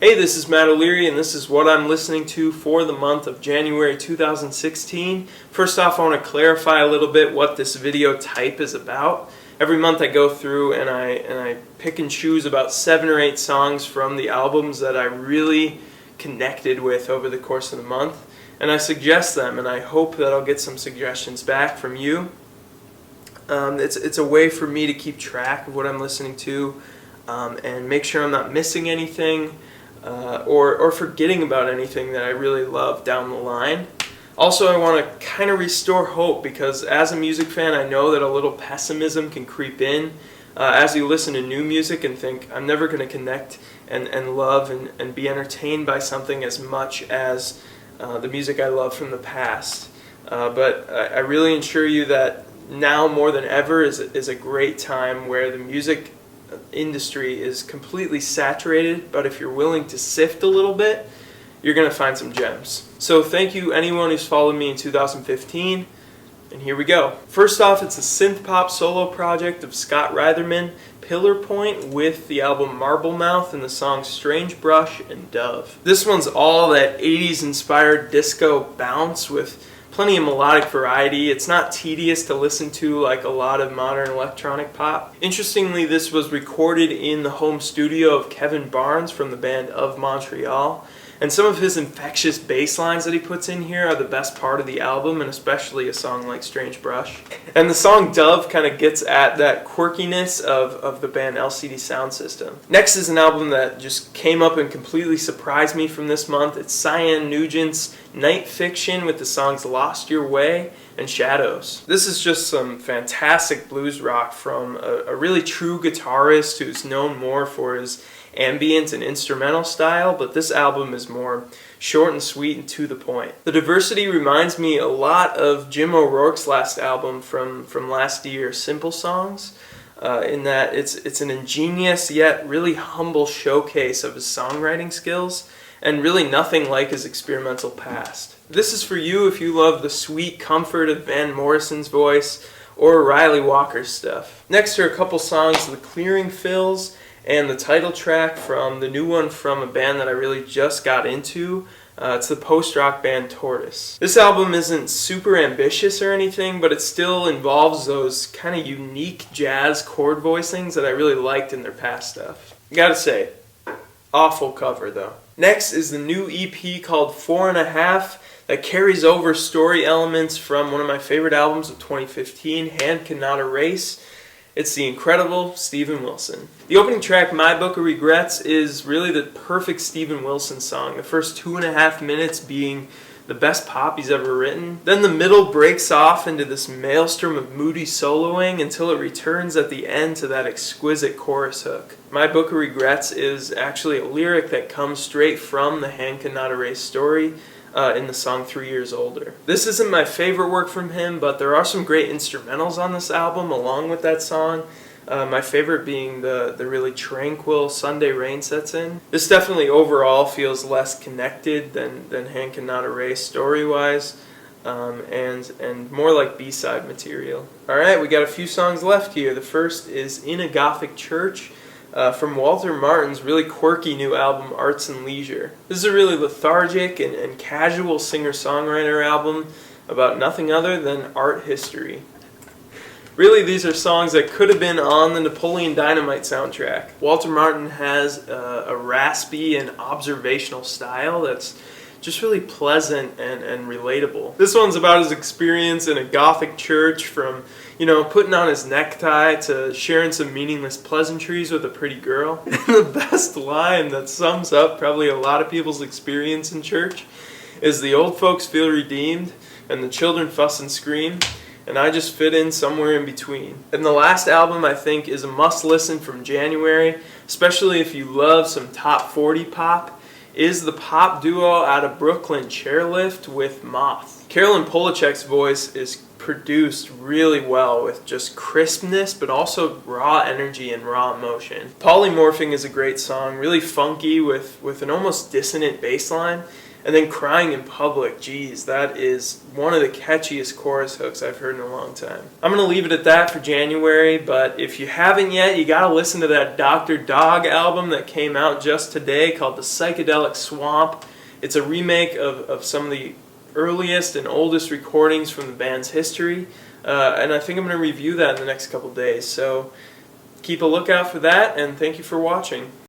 Hey, this is Matt O'Leary, and this is what I'm listening to for the month of January 2016. First off, I want to clarify a little bit what this video type is about. Every month I go through and I pick and choose about 7 or 8 songs from the albums that I really connected with over the course of the month, and I suggest them, and I hope that I'll get some suggestions back from you. It's a way for me to keep track of what I'm listening to and make sure I'm not missing anything. Or forgetting about anything that I really love down the line. Also, I want to kind of restore hope, because as a music fan I know that a little pessimism can creep in as you listen to new music and think, I'm never going to connect and love and be entertained by something as much as the music I love from the past. But I really assure you that now more than ever is a great time where the music industry is completely saturated, but if you're willing to sift a little bit, you're going to find some gems. So thank you anyone who's followed me in 2015, and here we go. First off, it's a synth pop solo project of Scott Reitherman, Pillar Point, with the album Marble Mouth and the songs Strange Brush and Dove. This one's all that 80s inspired disco bounce with plenty of melodic variety. It's not tedious to listen to like a lot of modern electronic pop. Interestingly, this was recorded in the home studio of Kevin Barnes from the band Of Montreal, and some of his infectious bass lines that he puts in here are the best part of the album, and especially a song like Strange Brush. And the song Dove kind of gets at that quirkiness of the band LCD Sound System. Next is an album that just came up and completely surprised me from this month. It's Cian Nugent's Night Fiction with the songs Lost Your Way and Shadows. This is just some fantastic blues rock from a really true guitarist who's known more for his ambient and instrumental style, but this album is more short and sweet and to the point. The diversity reminds me a lot of Jim O'Rourke's last album from last year, Simple Songs, in that it's an ingenious yet really humble showcase of his songwriting skills, and really nothing like his experimental past. This is for you if you love the sweet comfort of Van Morrison's voice or Riley Walker's stuff. Next are a couple songs, The Clearing Fills and the title track from the new one from a band that I really just got into. It's the post-rock band Tortoise. This album isn't super ambitious or anything, but it still involves those kind of unique jazz chord voicings that I really liked in their past stuff. Gotta say, awful cover though. Next is the new EP called 4.5 that carries over story elements from one of my favorite albums of 2015, Hand Cannot Erase. It's the incredible Steven Wilson. The opening track, My Book of Regrets, is really the perfect Steven Wilson song, the first 2.5 minutes being the best pop he's ever written. Then the middle breaks off into this maelstrom of moody soloing until it returns at the end to that exquisite chorus hook. My Book of Regrets is actually a lyric that comes straight from the Hand Cannot Erase story in the song 3 Years Older. This isn't my favorite work from him, but there are some great instrumentals on this album along with that song. My favorite being the really tranquil Sunday Rain Sets In. This definitely overall feels less connected than Hand Cannot Erase story-wise, and more like B-side material. Alright, we got a few songs left here. The first is In a Gothic Church, from Walter Martin's really quirky new album, Arts and Leisure. This is a really lethargic and casual singer-songwriter album about nothing other than art history. Really, these are songs that could have been on the Napoleon Dynamite soundtrack. Walter Martin has a raspy and observational style that's just really pleasant and relatable. This one's about his experience in a Gothic church, from putting on his necktie to sharing some meaningless pleasantries with a pretty girl. And the best line that sums up probably a lot of people's experience in church is, the old folks feel redeemed and the children fuss and scream, and I just fit in somewhere in between. And the last album, I think, is a must-listen from January, especially if you love some top 40 pop, is the pop duo out of Brooklyn, Chairlift, with Moth. Carolyn Polachek's voice is produced really well with just crispness, but also raw energy and raw emotion. Polymorphing is a great song, really funky with an almost dissonant bass line, And then Crying in Public, geez, that is one of the catchiest chorus hooks I've heard in a long time. I'm going to leave it at that for January, but if you haven't yet, you got to listen to that Dr. Dog album that came out just today called The Psychedelic Swamp. It's a remake of some of the earliest and oldest recordings from the band's history, and I think I'm going to review that in the next couple days. So keep a lookout for that, and thank you for watching.